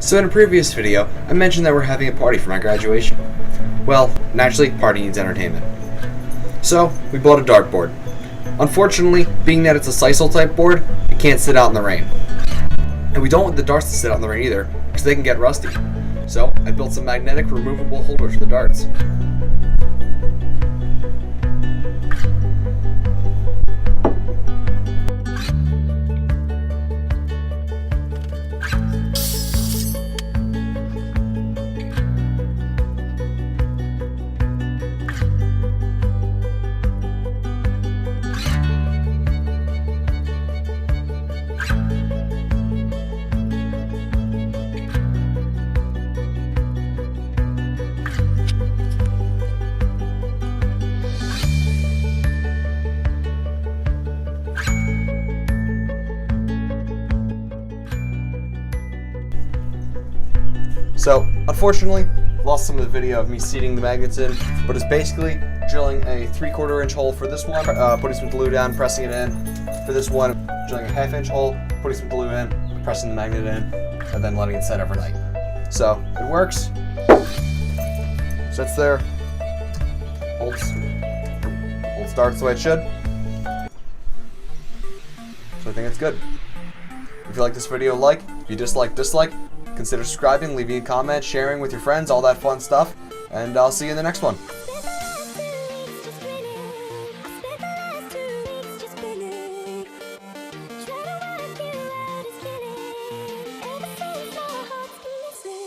So in a previous video, I mentioned that we're having a party for my graduation. Well, naturally, party needs entertainment. So, we bought a dartboard. Unfortunately, being that it's a sisal type board, it can't sit out in the rain. And we don't want the darts to sit out in the rain either, because they can get rusty. So, I built some magnetic removable holders for the darts. So, unfortunately, lost some of the video of me seating the magnets in, but it's basically drilling a 3/4 inch hole for this one, putting some glue down, pressing it in. For this one, drilling a 1/2 inch hole, putting some glue in, pressing the magnet in, and then letting it set overnight. So, it works. Sits there, holds darts the way it should. So I think it's good. If you like this video, like. If you dislike, dislike. Consider subscribing, leaving a comment, sharing with your friends, all that fun stuff. And I'll see you in the next one.